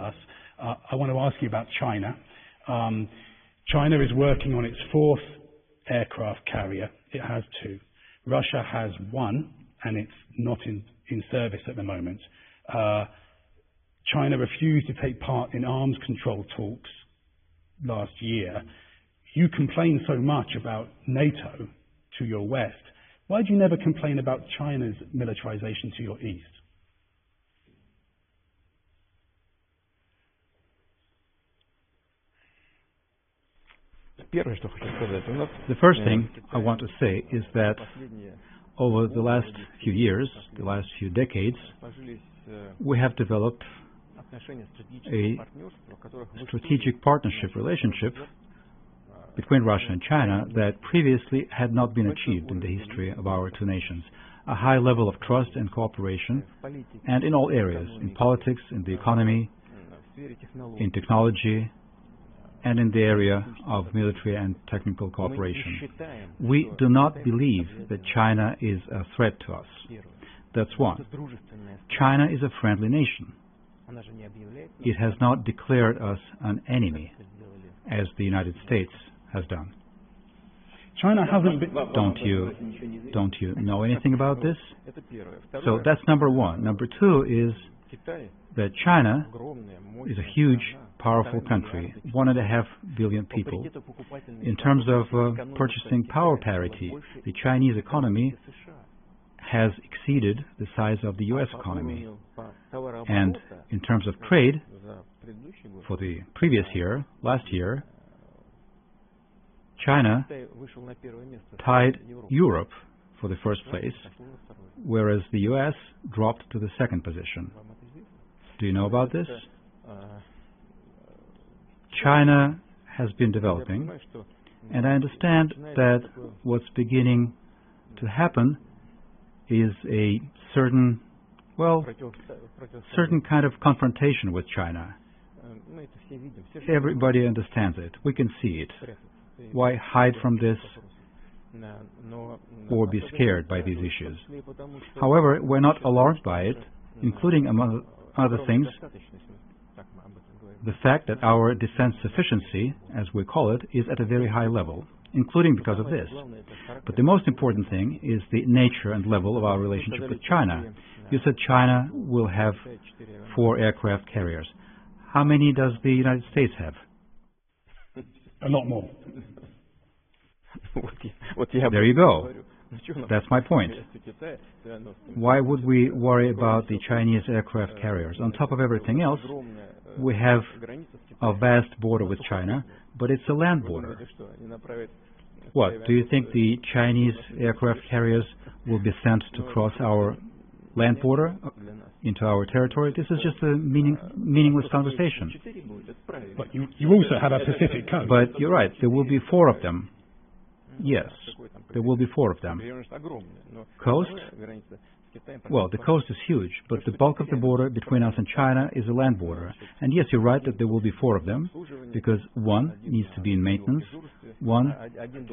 us. I want to ask you about China. China is working on its 4th aircraft carrier. It has 2. Russia has 1, and it's not in service at the moment. China refused to take part in arms control talks last year. You complain so much about NATO to your west. Why do you never complain about China's militarization to your east? The first thing I want to say is that over the last few years, the last few decades, we have developed a strategic partnership relationship between Russia and China that previously had not been achieved in the history of our two nations. A high level of trust and cooperation, and in all areas, in politics, in the economy, in technology, and in the area of military and technical cooperation. We do not believe that China is a threat to us. That's one. China is a friendly nation. It has not declared us an enemy, as the United States has done. China hasn't been... Don't you know anything about this? So that's number one. Number two is that China is a huge, powerful country, 1.5 billion people. In terms of purchasing power parity, the Chinese economy has exceeded the size of the US economy. And in terms of trade, for the previous year, last year, China tied Europe for the first place, whereas the US dropped to the second position. Do you know about this? China has been developing, and I understand that what's beginning to happen is a certain kind of confrontation with China. Everybody understands it. We can see it. Why hide from this or be scared by these issues? However, we're not alarmed by it, including, among other things, the fact that our defense sufficiency, as we call it, is at a very high level, including because of this. But the most important thing is the nature and level of our relationship with China. You said China will have 4 aircraft carriers. How many does the United States have? A lot more. There you go. That's my point. Why would we worry about the Chinese aircraft carriers? On top of everything else, we have a vast border with China, but it's a land border. What, do you think the Chinese aircraft carriers will be sent to cross our land border into our territory? This is just a meaningless conversation. But you also have a Pacific coast. But you're right, there will be 4 of them. Yes, there will be 4 of them. Coast? Well, the coast is huge, but the bulk of the border between us and China is a land border. And yes, you're right that there will be 4 of them, because 1 needs to be in maintenance, 1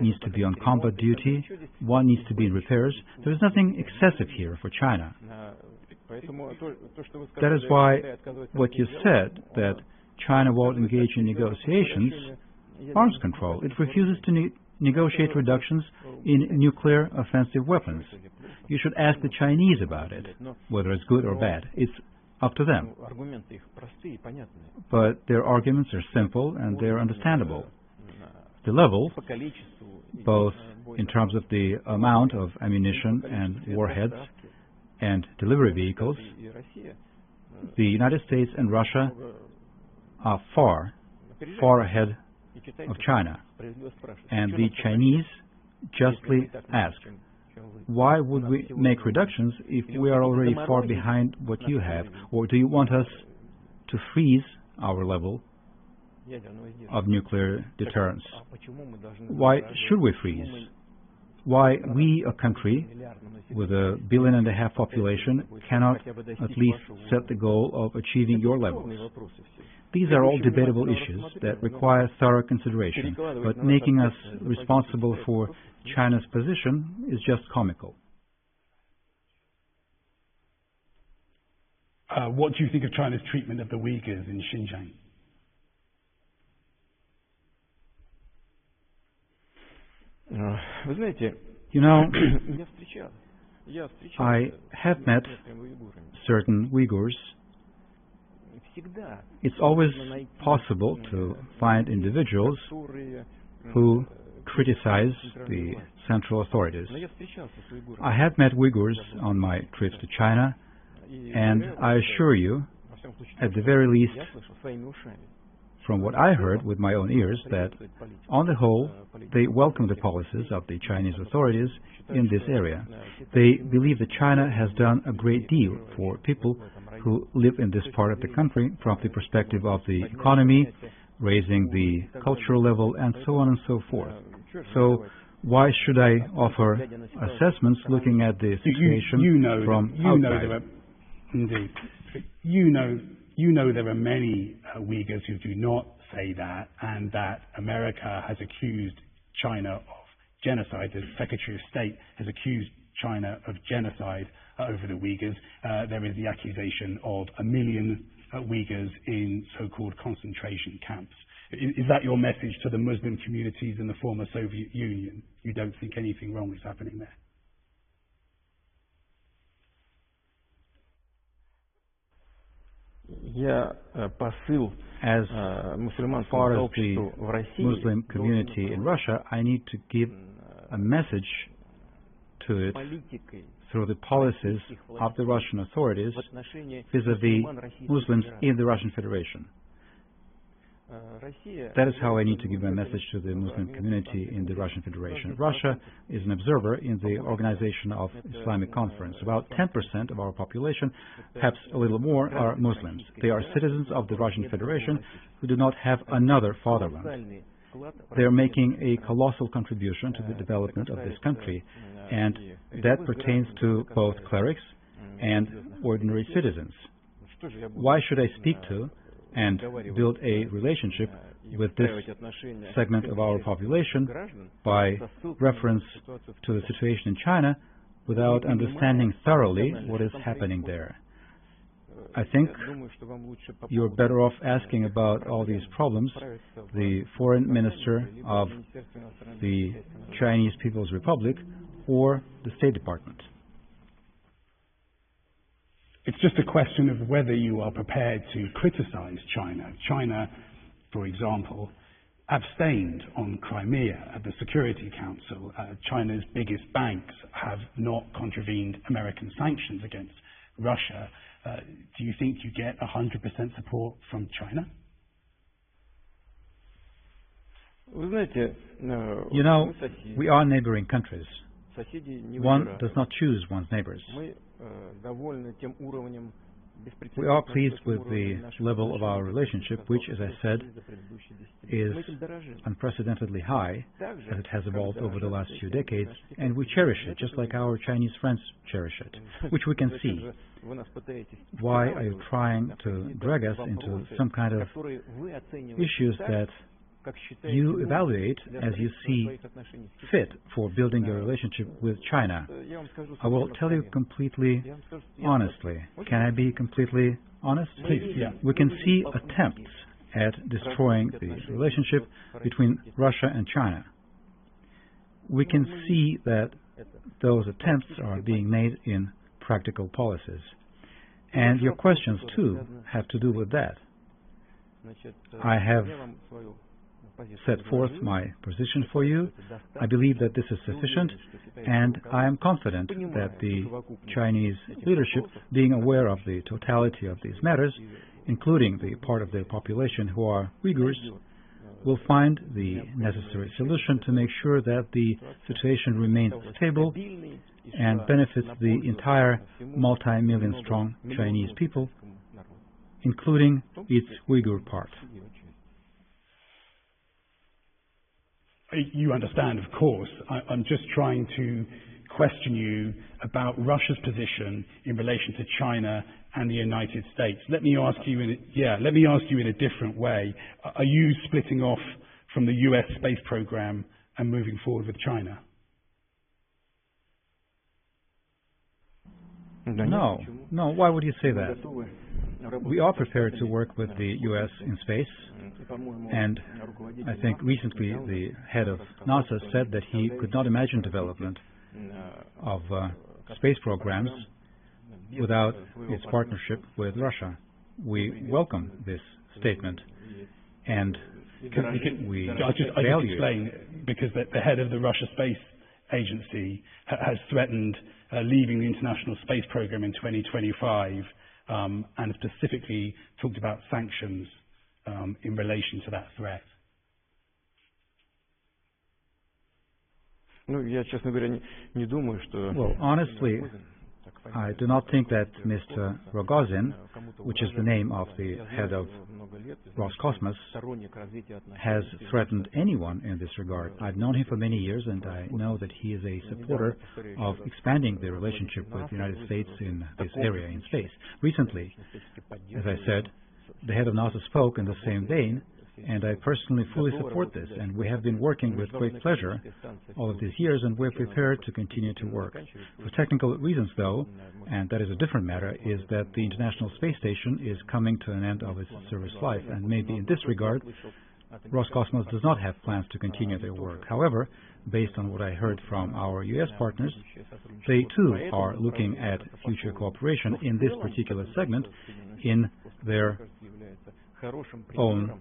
needs to be on combat duty, 1 needs to be in repairs. There is nothing excessive here for China. That is why what you said, that China won't engage in negotiations, arms control, it refuses to negotiate reductions in nuclear offensive weapons. You should ask the Chinese about it, whether it's good or bad. It's up to them. But their arguments are simple and they're understandable. The level, both in terms of the amount of ammunition and warheads and delivery vehicles, the United States and Russia are far ahead of China. And the Chinese justly ask, why would we make reductions if we are already far behind what you have? Or do you want us to freeze our level of nuclear deterrence? Why should we freeze? Why we, a country with 1.5 billion population, cannot at least set the goal of achieving your levels? These are all debatable issues that require thorough consideration, but making us responsible for China's position is just comical. What do you think of China's treatment of the Uyghurs in Xinjiang? You know, I have met certain Uyghurs. It's always possible to find individuals who criticize the central authorities. I have met Uyghurs on my trips to China, and I assure you, at the very least, from what I heard with my own ears, that on the whole, they welcome the policies of the Chinese authorities in this area. They believe that China has done a great deal for people who live in this part of the country from the perspective of the economy, raising the cultural level, and so on and so forth. So why should I offer assessments looking at the situation from outside? Indeed. You know there are many Uyghurs who do not say that, and that America has accused China of genocide. The Secretary of State has accused China of genocide over the Uyghurs. There is the accusation of 1 million Uyghurs in so-called concentration camps. Is that your message to the Muslim communities in the former Soviet Union? You don't think anything wrong is happening there? As far as the Muslim community in Russia, I need to give a message to it through the policies of the Russian authorities vis-à-vis Muslims in the Russian Federation. That is how I need to give my message to the Muslim community in the Russian Federation. Russia is an observer in the Organization of Islamic Conference. About 10% of our population, perhaps a little more, are Muslims. They are citizens of the Russian Federation who do not have another fatherland. They are making a colossal contribution to the development of this country, and that pertains to both clerics and ordinary citizens. Why should I speak to and build a relationship with this segment of our population by reference to the situation in China without understanding thoroughly what is happening there? I think you're better off asking about all these problems the foreign minister of the Chinese People's Republic or the State Department. It's just a question of whether you are prepared to criticize China. China, for example, abstained on Crimea at the Security Council. China's biggest banks have not contravened American sanctions against Russia. Do you think you get 100% support from China? You know, we are neighboring countries. One does not choose one's neighbors. We are pleased with the level of our relationship, which, as I said, is unprecedentedly high, as it has evolved over the last few decades, and we cherish it, just like our Chinese friends cherish it, which we can see. Why are you trying to drag us into some kind of issues that you evaluate as you see fit for building your relationship with China? I will tell you completely honestly. Can I be completely honest? Please, yeah. We can see attempts at destroying the relationship between Russia and China. We can see that those attempts are being made in practical policies. And your questions, too, have to do with that. I have set forth my position for you. I believe that this is sufficient, and I am confident that the Chinese leadership, being aware of the totality of these matters, including the part of their population who are Uyghurs, will find the necessary solution to make sure that the situation remains stable and benefits the entire multi-million-strong Chinese people, including its Uyghur part. You understand, of course. I'm just trying to question you about Russia's position in relation to China and the United States. Let me ask you in a different way. Are you splitting off from the US space program and moving forward with China? No, why would you say that? We are prepared to work with the U.S. in space, and I think recently the head of NASA said that he could not imagine development of space programs without its partnership with Russia. We welcome this statement, and we value it. Because the head of the Russia Space Agency has threatened leaving the International Space Program in 2025, and specifically talked about sanctions in relation to that threat. Well, honestly, I do not think that Mr. Rogozin, which is the name of the head of Roscosmos, has threatened anyone in this regard. I've known him for many years, and I know that he is a supporter of expanding the relationship with the United States in this area in space. Recently, as I said, the head of NASA spoke in the same vein, and I personally fully support this, and we have been working with great pleasure all of these years, and we're prepared to continue to work. For technical reasons, though, and that is a different matter, is that the International Space Station is coming to an end of its service life, and maybe in this regard, Roscosmos does not have plans to continue their work. However, based on what I heard from our U.S. partners, they too are looking at future cooperation in this particular segment in their own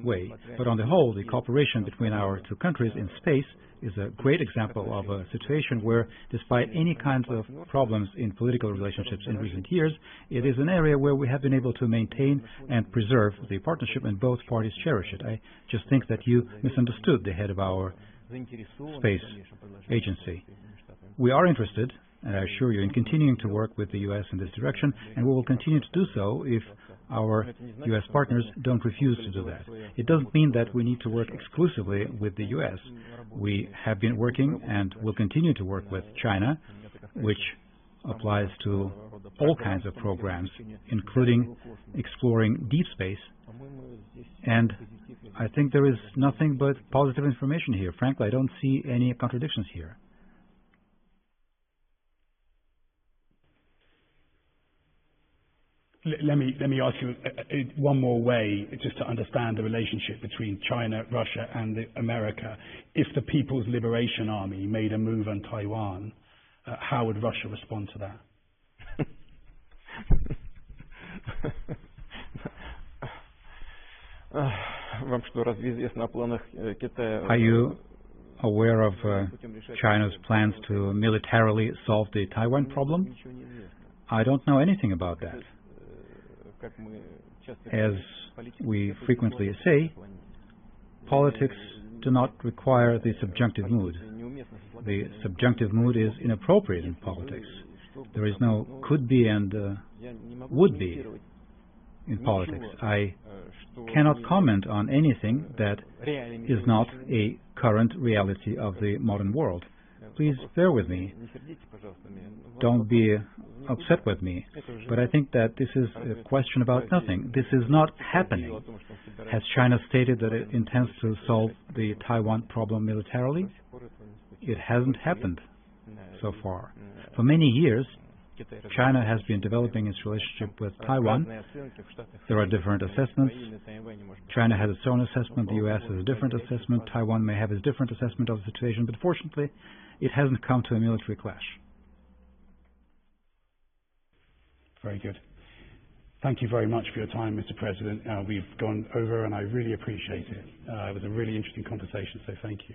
way. But on the whole, the cooperation between our two countries in space is a great example of a situation where, despite any kinds of problems in political relationships in recent years, it is an area where we have been able to maintain and preserve the partnership, and both parties cherish it. I just think that you misunderstood the head of our space agency. We are interested, and I assure you, in continuing to work with the U.S. in this direction, and we will continue to do so if our U.S. partners don't refuse to do that. It doesn't mean that we need to work exclusively with the U.S. We have been working and will continue to work with China, which applies to all kinds of programs, including exploring deep space. And I think there is nothing but positive information here. Frankly, I don't see any contradictions here. Let me ask you one more way, just to understand the relationship between China, Russia, and America. If the People's Liberation Army made a move on Taiwan, how would Russia respond to that? Are you aware of China's plans to militarily solve the Taiwan problem? I don't know anything about that. As we frequently say, politics do not require the subjunctive mood. The subjunctive mood is inappropriate in politics. There is no could be and would be in politics. I cannot comment on anything that is not a current reality of the modern world. Please bear with me. Don't be upset with me. But I think that this is a question about nothing. This is not happening. Has China stated that it intends to solve the Taiwan problem militarily? It hasn't happened so far. For many years, China has been developing its relationship with Taiwan. There are different assessments. China has its own assessment. The U.S. has a different assessment. Taiwan may have its different assessment of the situation. But fortunately, it hasn't come to a military clash. Very good. Thank you very much for your time, Mr. President. We've gone over, and I really appreciate it. It was a really interesting conversation, so thank you.